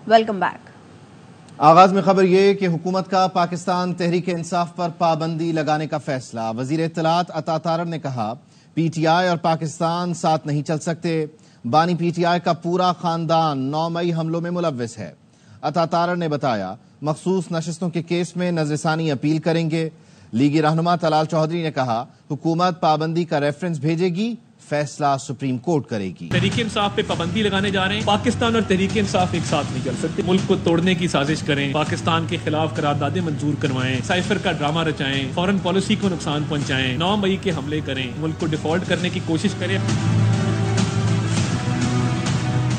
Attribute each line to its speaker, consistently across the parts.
Speaker 1: Welcome back.
Speaker 2: آغاز میں خبر یہ کہ حکومت کا پاکستان تحریک انصاف پر پابندی لگانے کا فیصلہ۔ وزیر اطلاعات عطا تارڑ نے کہا پی ٹی آئی اور پاکستان ساتھ نہیں چل سکتے۔ بانی پی ٹی آئی کا پورا خاندان 9 مئی حملوں میں ملوث ہے۔ عطا تارڑ نے بتایا مخصوص نشستوں کے کیس میں نظر ثانی اپیل کریں گے۔ لیگی رہنما طلال چودھری نے کہا حکومت پابندی کا ریفرنس بھیجے گی، فیصلہ سپریم کورٹ کرے گی۔
Speaker 3: تحریک انصاف پہ پابندی لگانے جا رہے ہیں۔ پاکستان اور تحریک انصاف ایک ساتھ نہیں چل سکتے۔ ملک کو توڑنے کی سازش کریں، پاکستان کے خلاف قراردادیں منظور کروائیں، سائفر کا ڈرامہ رچائیں، فورن پالیسی کو نقصان پہنچائیں، 9 مئی کے حملے کریں، ملک کو ڈیفالٹ کرنے کی کوشش کریں۔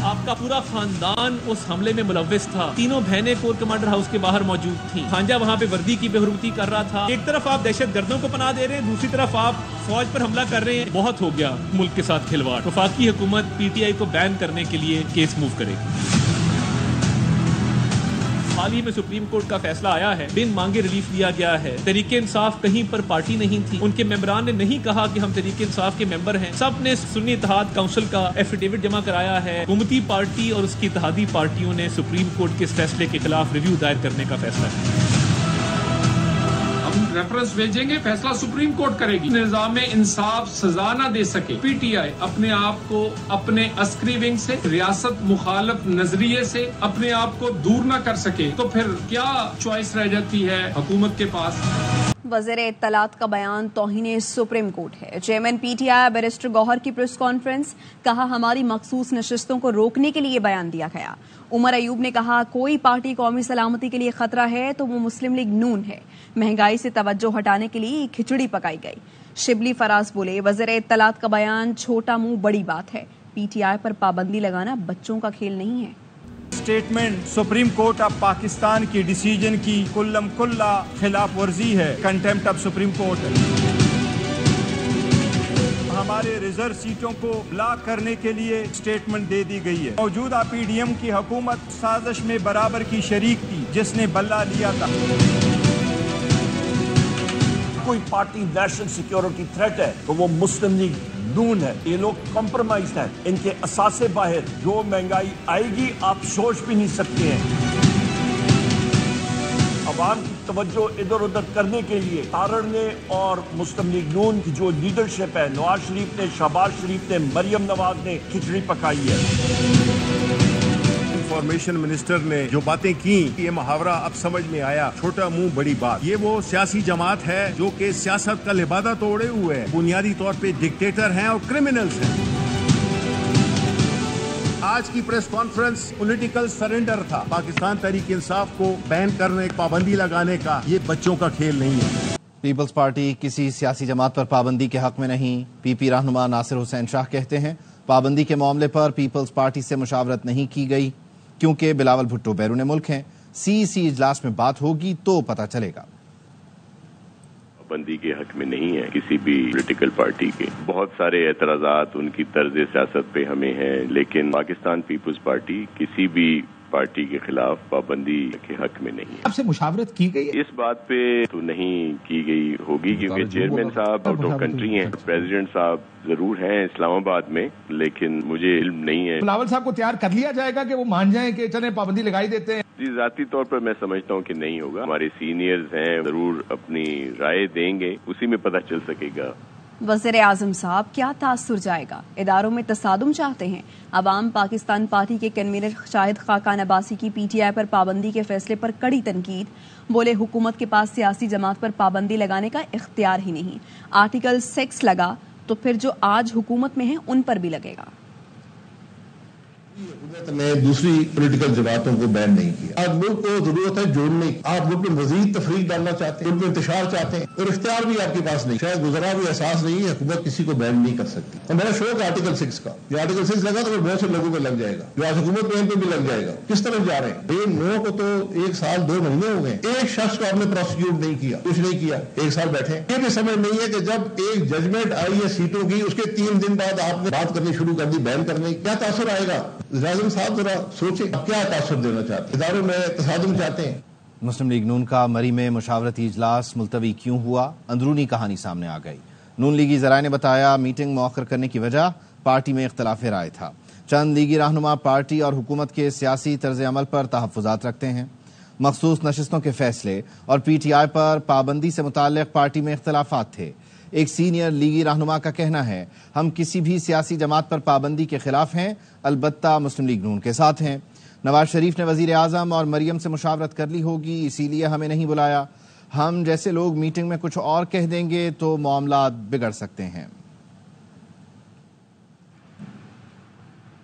Speaker 3: آپ کا پورا خاندان اس حملے میں ملوث تھا۔ تینوں بہنیں کور کمانڈر ہاؤس کے باہر موجود تھیں۔ خانجہ وہاں پہ وردی کی بے حرمتی کر رہا تھا۔ ایک طرف آپ دہشت گردوں کو پناہ دے رہے ہیں، دوسری طرف آپ فوج پر حملہ کر رہے ہیں۔ بہت ہو گیا ملک کے ساتھ کھلواڑ۔ وفاقی حکومت پی ٹی آئی کو بین کرنے کے لیے کیس موو کرے گی۔ حال ہی میں سپریم کورٹ کا فیصلہ آیا ہے، بن مانگے ریلیف دیا گیا ہے۔ تحریک انصاف کہیں پر پارٹی نہیں تھی، ان کے ممبران نے نہیں کہا کہ ہم تحریک انصاف کے ممبر ہیں۔ سب نے سنی اتحاد کونسل کا ایفیڈیوٹ جمع کرایا ہے۔ حکومتی پارٹی اور اس کی اتحادی پارٹیوں نے سپریم کورٹ کے اس فیصلے کے خلاف ریویو دائر کرنے کا فیصلہ کیا۔
Speaker 4: ریفرنس بھیجیں گے، فیصلہ سپریم کورٹ کرے گی۔ نظام انصاف سزا نہ دے سکے، پی ٹی آئی اپنے آپ کو اپنے عسکری ونگ سے، ریاست مخالف نظریے سے اپنے آپ کو دور نہ کر سکے تو پھر کیا چوائس رہ جاتی ہے حکومت کے پاس؟
Speaker 1: وزیر اطلاعات کا بیان توہین سپریم کورٹ ہے۔ Chairman P T I barrister Gohar کی پریس کانفرنس، کہا ہماری مخصوص نشستوں کو روکنے کے لیے بیان دیا گیا۔ عمر ایوب نے کہا کوئی پارٹی قومی سلامتی کے لیے خطرہ ہے تو وہ مسلم لیگ نون ہے۔ مہنگائی سے توجہ ہٹانے کے لیے کھچڑی پکائی گئی۔ شبلی فراز بولے وزیر اطلاعات کا بیان چھوٹا منہ بڑی بات ہے، پی ٹی آئی پر پابندی لگانا بچوں کا کھیل نہیں ہے۔
Speaker 5: Statement supreme court of Pakistan کی ڈیسیجن کی کلم کلا خلاف ورزی ہے، کنٹیمپٹ آف سپریم کورٹ۔ ہمارے ریزرو سیٹوں کو بلاک کرنے کے لیے اسٹیٹمنٹ دے دی گئی ہے۔ موجودہ پی ڈی ایم کی حکومت سازش میں برابر کی شریک تھی جس نے بلہ لیا تھا۔
Speaker 6: کوئی پارٹی نیشنل سیکیورٹی تھریٹ ہے تو وہ مسلم لیگ نون ہے۔ یہ لوگ کمپرومائز ہیں، ان کے اثاثے باہر جو مہنگائی آئے گی آپ سوچ بھی نہیں سکتے ہیں۔ عوام کی توجہ ادھر ادھر کرنے کے لیے تارڑ نے اور مسلم لیگ نون کی جو لیڈرشپ ہے، نواز شریف نے، شہباز شریف نے، مریم نواز نے کھچڑی پکائی ہے۔
Speaker 7: انفارمیشن منسٹر نے جو باتیں کی، یہ محاورہ اب سمجھ میں آیا، چھوٹا منہ بڑی بات۔ یہ وہ سیاسی جماعت ہے جو کہ سیاست کا لبادہ توڑے ہوئے ہیں، بنیادی طور پہ ڈکٹیٹر ہیں اور کرمنلز ہیں۔ آج کی پریس کانفرنس پولیٹیکل سرنڈر تھا۔ پاکستان تحریک انصاف کو بین کرنے، پابندی لگانے کا یہ بچوں کا کھیل نہیں ہے۔
Speaker 2: پیپلز پارٹی کسی سیاسی جماعت پر پابندی کے حق میں نہیں۔ پی پی رہنما ناصر حسین شاہ کہتے ہیں پابندی کے معاملے پر پیپلز پارٹی سے مشاورت نہیں کی گئی کیونکہ بلاول بھٹو بیرون ملک ہیں۔ سی اجلاس میں بات ہوگی تو پتہ چلے گا۔
Speaker 8: پابندی کے حق میں نہیں ہے کسی بھی پولیٹیکل پارٹی کے۔ بہت سارے اعتراضات ان کی طرز سیاست پہ ہمیں ہیں، لیکن پاکستان پیپلز پارٹی کسی بھی پارٹی کے خلاف پابندی کے حق میں نہیں ہے۔
Speaker 9: آپ سے مشاورت کی گئی؟
Speaker 8: اس بات پہ تو نہیں کی گئی ہوگی کیونکہ چیئرمین صاحب آؤٹ آف کنٹری ہیں، پریزیڈنٹ صاحب ضرور ہیں اسلام آباد میں، لیکن مجھے علم نہیں ہے۔
Speaker 9: بلاول صاحب کو تیار کر لیا جائے گا کہ وہ مان جائیں کہ چلیں پابندی لگائی دیتے ہیں؟
Speaker 8: جی ذاتی طور پر میں سمجھتا ہوں کہ نہیں ہوگا۔ ہمارے سینئرز ہیں، ضرور اپنی رائے دیں گے، اسی میں پتہ چل سکے گا۔
Speaker 1: وزیر اعظم صاحب کیا تاثر جائے گا؟ اداروں میں تصادم چاہتے ہیں۔ عوام پاکستان پارٹی کے کنوینر شاہد خاقان عباسی کی پی ٹی آئی پر پابندی کے فیصلے پر کڑی تنقید۔ بولے حکومت کے پاس سیاسی جماعت پر پابندی لگانے کا اختیار ہی نہیں۔ آرٹیکل 6 لگا تو پھر جو آج حکومت میں ہیں ان پر بھی لگے گا۔
Speaker 10: حکومت نے دوسری پولیٹیکل جماعتوں کو بین نہیں کیا۔ آج ملک کو ضرورت ہے جوڑنے کی۔ آپ ملک میں مزید تفریق ڈالنا چاہتے ہیں، ملک میں انتشار چاہتے ہیں اور اختیار بھی آپ کے پاس نہیں۔ شاید گزرا بھی احساس نہیں ہے، حکومت کسی کو بین نہیں کر سکتی۔ اور میرا شوق ہے آرٹیکل 6 کا۔ یہ آرٹیکل 6 لگا تو پھر بہت سے لوگوں پہ لگ جائے گا، جو آج حکومت میں ان پہ بھی لگ جائے گا۔ کس طرف جا رہے ہیں؟ یہ 9 کو تو 1 سال 2 مہینے ہو گئے، ایک شخص کو آپ نے پروسیکیوٹ نہیں کیا، کچھ نہیں کیا، 1 سال بیٹھے۔ یہ بھی سمجھ نہیں ہے کہ جب ایک ججمنٹ آئی ہے سیٹوں کی، اس کے 3 دن بعد آپ نے بات کرنی شروع کر دی بین کرنے کی، کیا تاثر آئے گا؟ اعظم صاحب ذرا سوچیں کیا تاثر دینا چاہتے ہیں؟ اداروں میں تصادم چاہتے ہیں؟
Speaker 2: مسلم لیگ نون کا مری میں مشاورتی اجلاس ملتوی کیوں ہوا؟ اندرونی کہانی سامنے آ گئی۔ نون لیگی ذرائع نے بتایا میٹنگ مؤخر کرنے کی وجہ پارٹی میں اختلاف رائے تھا۔ چند لیگی رہنما پارٹی اور حکومت کے سیاسی طرز عمل پر تحفظات رکھتے ہیں۔ مخصوص نشستوں کے فیصلے اور پی ٹی آئی پر پابندی سے متعلق پارٹی میں اختلافات تھے۔ ایک سینئر لیگی رہنما کا کہنا ہے، ہم کسی بھی سیاسی جماعت پر پابندی کے خلاف ہیں، البتہ مسلم لیگ نون کے ساتھ ہیں۔ نواز شریف نے وزیر اعظم اور مریم سے مشاورت کر لی ہوگی، اسی لیے ہمیں نہیں بلایا۔ ہم جیسے لوگ میٹنگ میں کچھ اور کہہ دیں گے تو معاملات بگڑ سکتے ہیں۔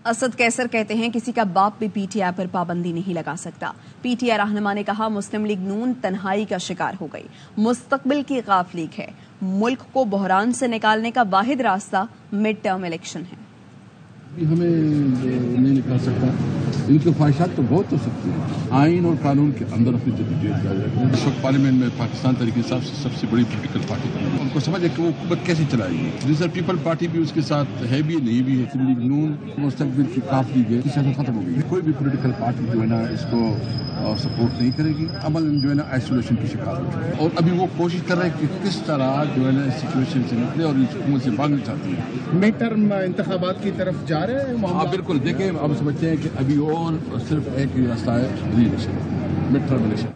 Speaker 1: اسد قیصر کہتے ہیں کسی کا باپ بھی پی ٹی آئی پر پابندی نہیں لگا سکتا۔ پی ٹی آئی رہنما نے کہا مسلم لیگ نون تنہائی کا شکار ہو گئی، مستقبل کی غاف لیگ ہے، ملک کو بحران سے نکالنے کا واحد راستہ مڈ ٹرم الیکشن ہے۔
Speaker 10: ہمیں نہیں نکال سکتا، ان کی خواہشات تو بہت ہو سکتی ہیں، آئین اور قانون کے اندر اپنی جدوجہد جاری رکھیں۔ اس وقت پارلیمنٹ میں پاکستان تحریک انصاف سے سب سے بڑی پولیٹیکل پارٹی ان کو سمجھ ہے کہ وہ حکومت کیسے چلائے گی۔ دوسرا پیپل پارٹی بھی اس کے ساتھ ہے بھی نہیں بھی ہے، مسلم لیگ نون مستقبل کی کاف لیگ ہے، سیاست ختم ہو گئی۔ کوئی بھی پولیٹیکل پارٹی جو ہے نا اس کو سپورٹ نہیں کرے گی، عمل جو ہے نا آئسولیشن کی شکار ہو جائے، اور ابھی وہ کوشش کر رہے ہیں کہ کس طرح جو ہے نا اس سچویشن سے نکلے اور اس حکومت سے بھاگنا چاہتی ہے۔
Speaker 9: مڈ ٹرم انتخابات کی طرف جا رہے ہیں
Speaker 10: ہاں بالکل، دیکھیں ہم سمجھتے ہیں کہ ابھی اور صرف ایک ہی راستہ ہے، ری الیکشن، مڈ ٹرم الیکشن۔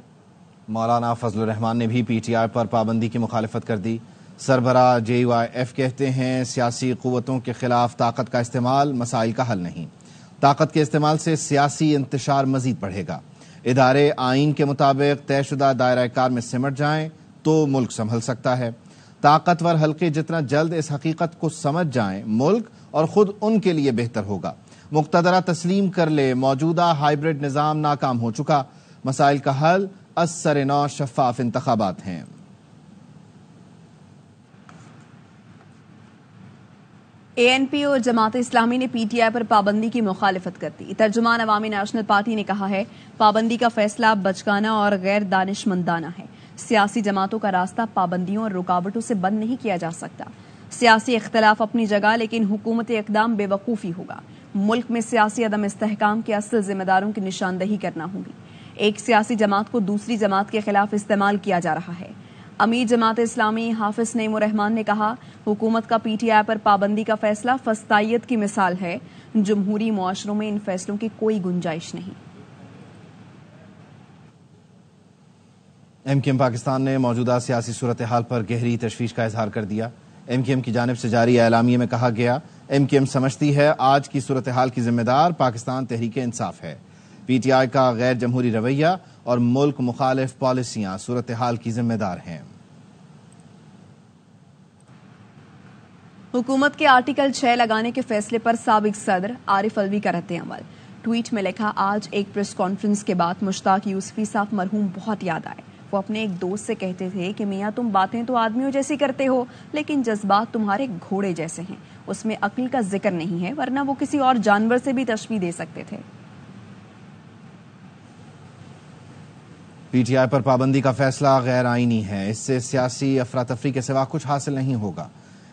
Speaker 2: مولانا فضل الرحمان نے بھی پی ٹی آئی پر پابندی کی مخالفت کر دی۔ سربراہ جے یو آئی ایف کہتے ہیں سیاسی قوتوں کے خلاف طاقت کا استعمال مسائل کا حل نہیں، طاقت کے استعمال سے سیاسی انتشار مزید بڑھے گا۔ ادارے آئین کے مطابق طے شدہ دائرہ کار میں سمٹ جائیں تو ملک سنبھل سکتا ہے۔ طاقتور حلقے جتنا جلد اس حقیقت کو سمجھ جائیں ملک اور خود ان کے لیے بہتر ہوگا۔ مقتدرہ تسلیم کر لے موجودہ ہائیبرڈ نظام ناکام ہو چکا، مسائل کا حل از سر نو شفاف انتخابات ہیں۔
Speaker 1: اے این پی اور جماعت اسلامی نے پی ٹی آئی پر پابندی کی مخالفت کر دی۔ ترجمان عوامی نیشنل پارٹی نے کہا ہے پابندی کا فیصلہ بچگانہ اور غیر دانشمندانہ ہے۔ سیاسی جماعتوں کا راستہ پابندیوں اور رکاوٹوں سے بند نہیں کیا جا سکتا۔ سیاسی اختلاف اپنی جگہ، لیکن حکومت اقدام بے وقوفی ہوگا۔ ملک میں سیاسی عدم استحکام کے اصل ذمہ داروں کی نشاندہی کرنا ہوگی۔ ایک سیاسی جماعت کو دوسری جماعت کے خلاف استعمال کیا جا رہا ہے۔ امیر جماعت اسلامی حافظ نعیم الرحمان نے کہا حکومت کا پی ٹی آئی پر پابندی کا فیصلہ فسطائیت کی مثال ہے، جمہوری معاشروں میں ان فیصلوں کی کوئی گنجائش نہیں۔
Speaker 2: ایم کیو ایم پاکستان نے موجودہ سیاسی صورتحال پر گہری تشویش کا اظہار کر دیا۔ ایم کیو ایم کی جانب سے جاری اعلامیے میں کہا گیا ایم کیو ایم سمجھتی ہے آج کی صورتحال کی ذمہ دار پاکستان تحریک انصاف ہے۔ پی ٹی آئی کا غیر جمہوری رویہ اور ملک مخالف پالیسیاں صورتحال کی ذمہ دار ہیں۔
Speaker 1: حکومت کے آرٹیکل 6 لگانے کے فیصلے پر سابق صدر عارف الوی کا رد عمل۔ ٹویٹ میں لکھا آج ایک پریس کانفرنس کے بعد مشتاق یوسفی صاحب مرحوم بہت یاد آئے۔ وہ اپنے ایک دوست سے کہتے تھے کہ میاں تم باتیں تو آدمیوں جیسی کرتے ہو لیکن جذبات تمہارے گھوڑے جیسے ہیں، اس میں عقل کا ذکر نہیں ہے، ورنہ وہ کسی اور جانور سے بھی تشبیہ دے سکتے تھے۔
Speaker 2: پی ٹی آئی پر پابندی کا فیصلہ غیر آئینی ہے، اس سے سیاسی افراتفری کے سوا کچھ حاصل نہیں ہوگا۔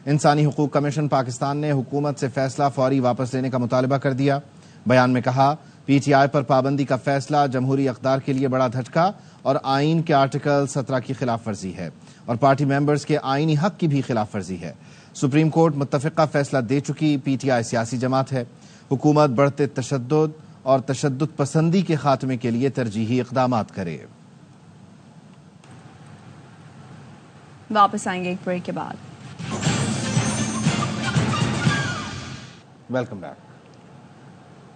Speaker 2: انسانی حقوق کمیشن پاکستان نے حکومت سے فیصلہ فوری واپس لینے کا مطالبہ کر دیا۔ بیان میں کہا پی ٹی آئی پر پابندی کا فیصلہ جمہوری اقدار کے لیے بڑا دھچکا اور آئین کے آرٹیکل 17 کی خلاف ورزی ہے اور پارٹی ممبرز کے آئینی حق کی بھی خلاف ورزی ہے۔ سپریم کورٹ متفقہ فیصلہ دے چکی، پی ٹی آئی سیاسی جماعت ہے۔ حکومت بڑھتے تشدد اور تشدد پسندی کے خاتمے کے لیے ترجیحی اقدامات کرے۔
Speaker 1: واپس آئیں گے ایک بریک کے بعد۔
Speaker 2: Welcome back.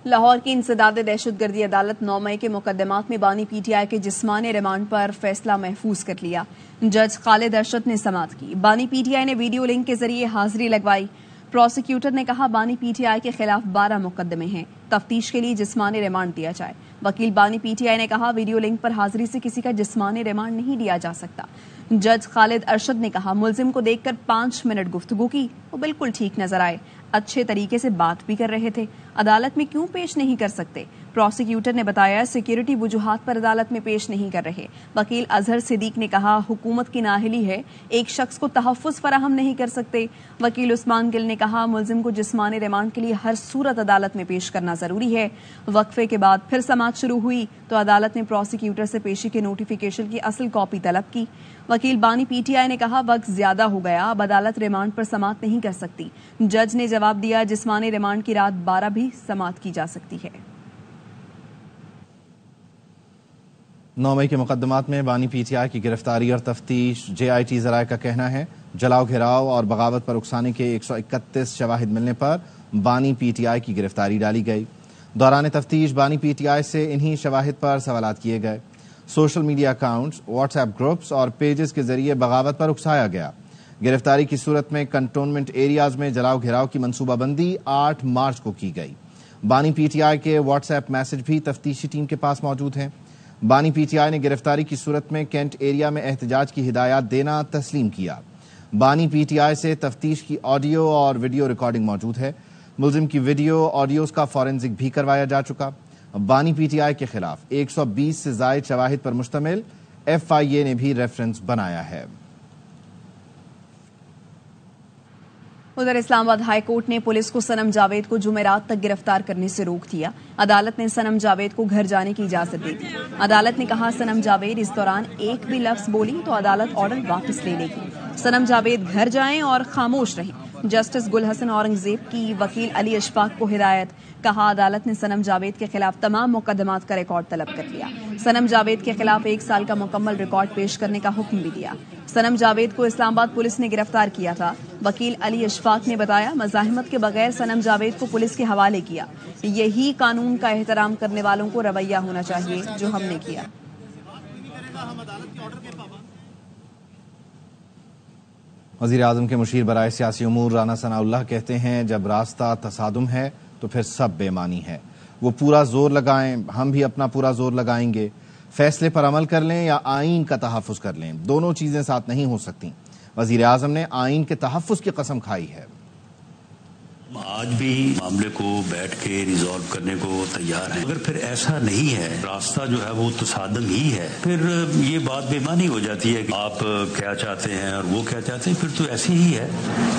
Speaker 1: لاہور کی انسداد دہشت گردی عدالت 9 مئی کے مقدمات میں بانی پی ٹی آئی کے جسمانی ریمانڈ پر فیصلہ محفوظ کر لیا۔ جج خالد ارشد نے سماعت کی۔ بانی پی ٹی آئی نے ویڈیو لنک کے ذریعے حاضری لگوائی۔ پروسیکیوٹر نے کہا بانی پی ٹی آئی کے خلاف 12 مقدمے ہیں، تفتیش کے لیے جسمانی ریمانڈ دیا جائے۔ وکیل بانی پی ٹی آئی نے کہا ویڈیو لنک پر حاضری سے کسی کا جسمانی ریمانڈ نہیں دیا جا سکتا۔ جج خالد ارشد نے کہا ملزم کو دیکھ کر 5 منٹ گفتگو کی، وہ بالکل ٹھیک نظر آئے، اچھے طریقے سے بات بھی کر رہے تھے، عدالت میں کیوں پیش نہیں کر سکتے؟ پروسیکیوٹر نے بتایا سیکیورٹی وجوہات پر عدالت میں پیش نہیں کر رہے. وکیل اظہر صدیق نے کہا حکومت کی نااہلی ہے, ایک شخص کو تحفظ فراہم نہیں کر سکتے. وکیل عثمان گل نے کہا ملزم کو جسمانی ریمانڈ کے لیے ہر صورت عدالت میں پیش کرنا ضروری ہے. وقفے کے بعد پھر سماعت شروع ہوئی تو عدالت نے پروسیکیوٹر سے پیشی کے نوٹیفیکیشن کی اصل کاپی طلب کی. وکیل بانی پی ٹی آئی نے کہا وقت زیادہ ہو گیا, اب عدالت ریمانڈ پر سماعت نہیں کر سکتی. جج نے جواب دیا جسمانی ریمانڈ کی رات 12 بھی سماعت کی جا سکتی ہے.
Speaker 2: 9 مئی کے مقدمات میں بانی پی ٹی آئی کی گرفتاری اور تفتیش. جے آئی ٹی ذرائع کا کہنا ہے جلاؤ گھیراؤ اور بغاوت پر اکسانے کے 131 شواہد ملنے پر بانی پی ٹی آئی کی گرفتاری ڈالی گئی. دوران تفتیش بانی پی ٹی آئی سے انہی شواہد پر سوالات کیے گئے. Social media accounts, what's app groups اور پیجز کے ذریعے بغاوت پر اکسایا گیا. گرفتاری کی صورت میں کنٹونمنٹ ایریاز میں جلاؤ گھیراؤ کی منصوبہ بندی 8 مارچ کو کی گئی. بانی پی ٹی آئی کے واٹس ایپ میسج بھی تفتیشی ٹیم کے پاس موجود ہیں. بانی پی ٹی آئی نے گرفتاری کی صورت میں کینٹ ایریا میں احتجاج کی ہدایات دینا تسلیم کیا. بانی پی ٹی آئی سے تفتیش کی آڈیو اور ویڈیو ریکارڈنگ موجود ہے. ملزم کی ویڈیو آڈیوز کا فورنزک بھی کروایا جا چکا. بانی پی ٹی آئی کے خلاف 120 سے زائد شواہد پر مشتمل ایف آئی اے نے بھی ریفرنس بنایا ہے.
Speaker 1: ادھر اسلام آباد ہائی کورٹ نے پولیس کو صنم جاوید کو جمعرات تک گرفتار کرنے سے روک دیا. عدالت نے صنم جاوید کو گھر جانے کی اجازت دے دی. عدالت نے کہا صنم جاوید اس دوران ایک بھی لفظ بولی تو عدالت آرڈر واپس لے لے گی. صنم جاوید گھر جائیں اور خاموش رہیں. جسٹس گل حسن اورنگزیب کی وکیل علی اشفاق کو ہدایت. کہا عدالت نے صنم جاوید کے خلاف تمام مقدمات کا ریکارڈ طلب کر لیا. صنم جاوید کے خلاف 1 سال کا مکمل ریکارڈ پیش کرنے کا حکم بھی دیا. صنم جاوید کو اسلام آباد پولیس نے گرفتار کیا تھا. وکیل علی اشفاق نے بتایا مزاحمت کے بغیر صنم جاوید کو پولیس کے حوالے کیا. یہی قانون کا احترام کرنے والوں کو رویہ ہونا چاہیے جو ہم نے کیا.
Speaker 2: وزیر اعظم کے مشیر برائے سیاسی امور رانا ثناء اللہ کہتے ہیں جب راستہ تصادم ہے تو پھر سب بے معنی ہے. وہ پورا زور لگائیں, ہم بھی اپنا پورا زور لگائیں گے. فیصلے پر عمل کر لیں یا آئین کا تحفظ کر لیں, دونوں چیزیں ساتھ نہیں ہو سکتی. وزیر اعظم نے آئین کے تحفظ کی قسم کھائی ہے.
Speaker 11: آج بھی معاملے کو بیٹھ کے ریزالو کرنے کو تیار ہیں. اگر پھر ایسا نہیں ہے, راستہ جو ہے وہ تصادم ہی ہے, پھر یہ بات بے معنی ہو جاتی ہے کہ آپ کیا چاہتے ہیں اور وہ کیا چاہتے ہیں. پھر تو ایسے ہی ہے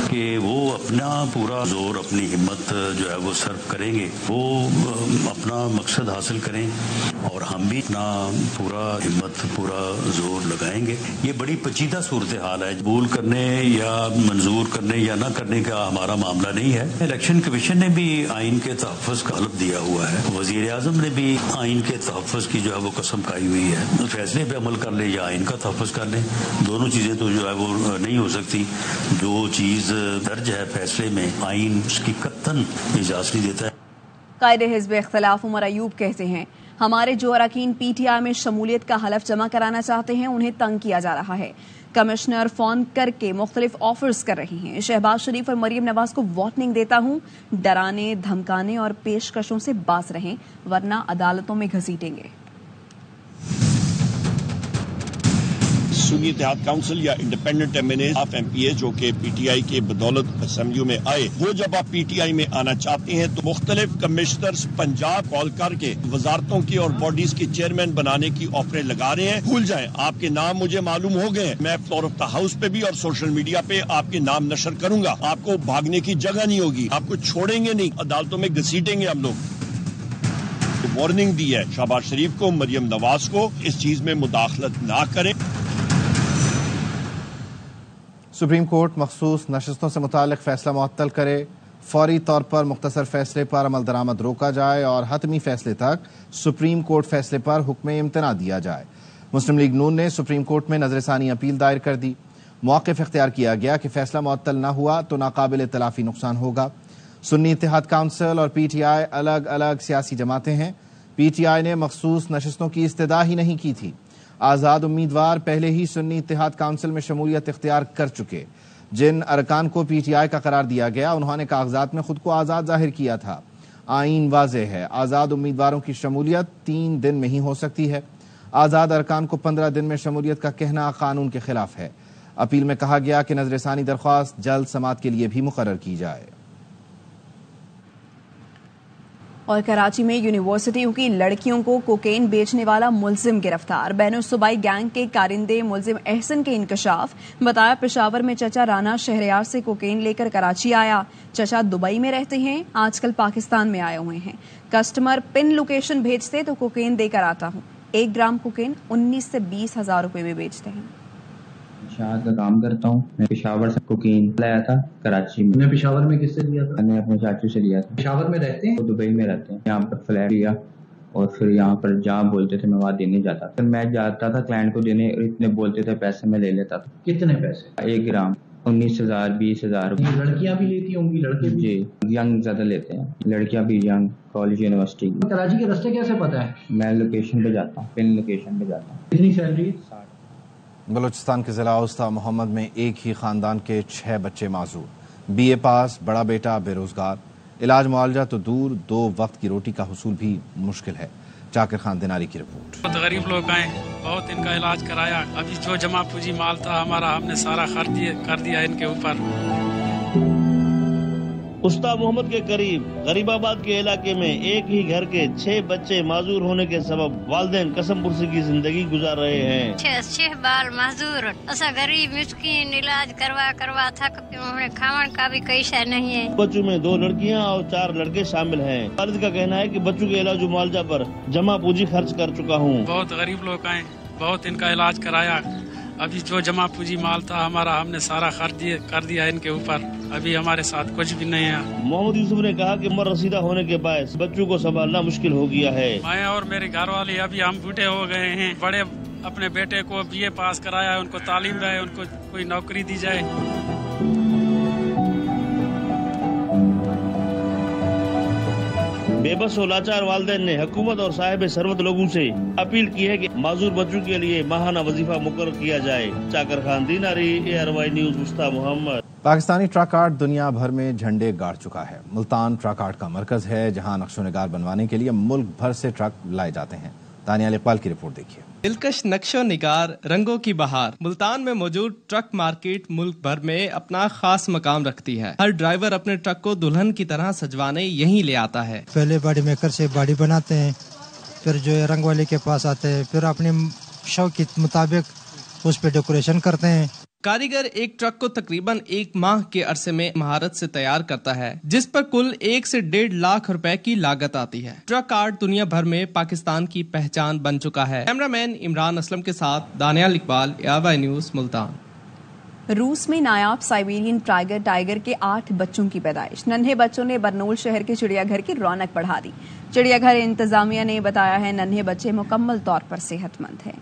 Speaker 11: کہ وہ اپنا پورا زور, اپنی ہمت جو ہے وہ صرف کریں گے, وہ اپنا مقصد حاصل کریں اور ہم بھی اپنا پورا ہمت, پورا زور لگائیں گے. یہ بڑی پیچیدہ صورتحال ہے. قبول کرنے یا منظور کرنے یا نہ کرنے کا ہمارا معاملہ نہیں ہے. الیکشن کمیشن نے بھی آئین کے تحفظ کا حلف دیا ہوا ہے. وزیر اعظم نے بھی آئین کے تحفظ کی جو ہے وہ قسم کھائی ہوئی ہے. فیصلے پہ عمل کر لیں یا آئین کا تحفظ کر لیں, دونوں چیزیں تو جو ہے وہ نہیں ہو سکتی. جو چیز درج ہے فیصلے میں, آئین اس کی قطعاً اجازت نہیں دیتا ہے.
Speaker 1: قائد حزب اختلاف عمر ایوب کہتے ہیں ہمارے جو اراکین پی ٹی آئی میں شمولیت کا حلف جمع کرانا چاہتے ہیں انہیں تنگ کیا جا رہا ہے. کمشنر فون کر کے مختلف آفرز کر رہے ہیں. شہباز شریف اور مریم نواز کو وارننگ دیتا ہوں, ڈرانے, دھمکانے اور پیشکشوں سے باز رہیں ورنہ عدالتوں میں گھسیٹیں گے.
Speaker 6: سنی اتحاد کونسل یا انڈیپینڈنٹ ایم این اے آپ ایم پی اے جو کہ پی ٹی آئی کے بدولت اسمبلیوں میں آئے, وہ جب آپ پی ٹی آئی میں آنا چاہتے ہیں تو مختلف کمشنرز پنجاب کال کر کے وزارتوں کی اور باڈیز کی چیئرمین بنانے کی آفریں لگا رہے ہیں. بھول جائیں, آپ کے نام مجھے معلوم ہو گئے ہیں. میں فلور آف دا ہاؤس پہ بھی اور سوشل میڈیا پہ آپ کے نام نشر کروں گا. آپ کو بھاگنے کی جگہ نہیں ہوگی, آپ کو چھوڑیں گے نہیں, عدالتوں میں گھسیٹیں گے ہم لوگ. وارننگ دی ہے شہباز شریف کو, مریم نواز کو, اس چیز میں مداخلت نہ کریں.
Speaker 2: سپریم کورٹ مخصوص نشستوں سے متعلق فیصلہ معطل کرے, فوری طور پر مختصر فیصلے پر عمل درآمد روکا جائے اور حتمی فیصلے تک سپریم کورٹ فیصلے پر حکم امتناع دیا جائے. مسلم لیگ نون نے سپریم کورٹ میں نظر ثانی اپیل دائر کر دی. موقف اختیار کیا گیا کہ فیصلہ معطل نہ ہوا تو ناقابل تلافی نقصان ہوگا. سنی اتحاد کونسل اور پی ٹی آئی الگ الگ سیاسی جماعتیں ہیں. پی ٹی آئی نے مخصوص نشستوں کی استدعا ہی نہیں کی تھی. آزاد امیدوار پہلے ہی سنی اتحاد کونسل میں شمولیت اختیار کر چکے. جن ارکان کو پی ٹی آئی کا قرار دیا گیا انہوں نے کاغذات میں خود کو آزاد ظاہر کیا تھا. آئین واضح ہے, آزاد امیدواروں کی شمولیت 3 دن میں ہی ہو سکتی ہے. آزاد ارکان کو 15 دن میں شمولیت کا کہنا قانون کے خلاف ہے. اپیل میں کہا گیا کہ نظر ثانی درخواست جلد سماعت کے لیے بھی مقرر کی جائے.
Speaker 1: اور کراچی میں یونیورسٹیوں کی لڑکیوں کو کوکین بیچنے والا ملزم گرفتار. بین الصوبائی گینگ کے کارندے ملزم احسن کے انکشاف. بتایا پشاور میں چچا رانا شہریار سے کوکین لے کر کراچی آیا. چچا دبئی میں رہتے ہیں, آج کل پاکستان میں آئے ہوئے ہیں. کسٹمر پن لوکیشن بھیجتے تو کوکین دے کر آتا ہوں. 1 گرام کوکین 19 سے 20 ہزار روپے میں بیچتے ہیں.
Speaker 12: شاہد کا کام کرتا ہوں. میں پشاور سے کوکین لایا تھا کراچی میں.
Speaker 13: میں پشاور میں کس سے لیا تھا؟
Speaker 12: میں نے اپنے چاچو سے لیا تھا.
Speaker 13: پشاور میں رہتے ہیں؟
Speaker 12: وہ دبئی میں رہتے ہیں. یہاں پر فلیٹ لیا اور پھر یہاں پر جہاں بولتے تھے میں وہاں دینے جاتا تھا. پھر میں جاتا تھا کلائنٹ کو دینے, اتنے بولتے تھے پیسے میں لے لیتا تھا.
Speaker 13: کتنے پیسے؟
Speaker 12: 1 گرام 19,000 20,000 روپے.
Speaker 13: لڑکیاں بھی لیتی ہوں گی؟ لڑکے بھی؟
Speaker 12: جی ینگ زیادہ لیتے ہیں, لڑکیاں بھی ینگ, کالج یونیورسٹی.
Speaker 13: کراچی کے راستے کیسے پتہ ہے؟
Speaker 12: میں لوکیشن پہ جاتا ہوں, پن لوکیشن پہ جاتا ہوں.
Speaker 13: کتنی سیلری؟
Speaker 2: بلوچستان کے ضلع اوسطا محمد میں ایک ہی خاندان کے 6 بچے معذور. BA پاس, بڑا بیٹا بے روزگار. علاج معالجہ تو دور, 2 وقت کی روٹی کا حصول بھی مشکل ہے. چاکر خان دیناری کی رپورٹ.
Speaker 14: بہت غریب لوگ آئے, بہت ان کا علاج کرایا. ابھی جو جمع پوجی مال تھا ہمارا, ہم نے سارا خرچ کر دیا ان کے اوپر.
Speaker 15: اوسطا محمد کے قریب غریب آباد کے علاقے میں ایک ہی گھر کے 6 بچے معذور ہونے کے سبب والدین قسم پرسی کی زندگی گزار رہے ہیں.
Speaker 16: 6 بال معذور, ایسا غریب مسکین علاج کروا تھک پہ, کھاون کا بھی کوئی شے نہیں ہے.
Speaker 15: بچوں میں 2 لڑکیاں اور 4 لڑکے شامل ہیں. والد کا کہنا ہے کہ بچوں کے علاج و معالجہ پر جمع پوجی خرچ کر چکا ہوں.
Speaker 14: بہت غریب لوگ آئے, بہت ان کا علاج کرایا. ابھی جو جمع پوجی مال تھا ہمارا, ہم نے سارا خرچ کر دیا ان کے اوپر. ابھی ہمارے ساتھ کچھ بھی نہیں ہے.
Speaker 15: محمد یوسف نے کہا کہ مر رسیدہ ہونے کے باعث بچوں کو سنبھالنا مشکل ہو گیا ہے.
Speaker 14: میں اور میرے گھر والے ابھی ہم بوڑھے ہو گئے ہیں. بڑے اپنے بیٹے کو BA پاس کرایا ہے, ان کو تعلیم دے, ان کو کوئی نوکری دی جائے.
Speaker 15: بے بس و لاچار والدین نے حکومت اور صاحب ثروت لوگوں سے اپیل کی ہے کہ معذور بچوں کے لیے ماہانہ وظیفہ مقرر کیا جائے. چاکر خان دیناری, ARY نیوز, اوسطا محمد.
Speaker 2: پاکستانی ٹرک آرٹ دنیا بھر میں جھنڈے گاڑ چکا ہے. ملتان ٹرک آرٹ کا مرکز ہے جہاں نقش و نگار بنوانے کے لیے ملک بھر سے ٹرک لائے جاتے ہیں. دانیال اقبال کی رپورٹ دیکھیے.
Speaker 17: دلکش نقش و نگار, رنگوں کی بہار. ملتان میں موجود ٹرک مارکیٹ ملک بھر میں اپنا خاص مقام رکھتی ہے. ہر ڈرائیور اپنے ٹرک کو دلہن کی طرح سجوانے یہیں لے آتا ہے.
Speaker 18: پہلے باڈی میکر سے باڈی بناتے ہیں, پھر جو ہے رنگ والے کے پاس آتے ہیں, پھر اپنے شوق کے مطابق اس پہ ڈیکوریشن کرتے ہیں.
Speaker 17: کاریگر ایک ٹرک کو تقریباً 1 ماہ کے عرصے میں مہارت سے تیار کرتا ہے, جس پر کل 1 سے 1.5 لاکھ روپے کی لاگت آتی ہے. ٹرک آرٹ دنیا بھر میں پاکستان کی پہچان بن چکا ہے. کیمرہ مین عمران اسلم کے ساتھ دانیال اقبال, ARY نیوز, ملتان.
Speaker 1: روس میں نایاب سائبیرین ٹائیگر کے 8 بچوں کی پیدائش. ننھے بچوں نے برنول شہر کے چڑیا گھر کی رونق بڑھا دی. چڑیا گھر انتظامیہ نے بتایا ہے ننھے بچے مکمل طور پر صحت مند ہیں.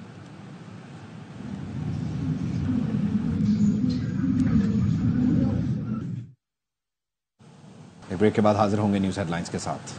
Speaker 2: ایک بریک کے بعد حاضر ہوں گے نیوز ہیڈ لائنز کے ساتھ.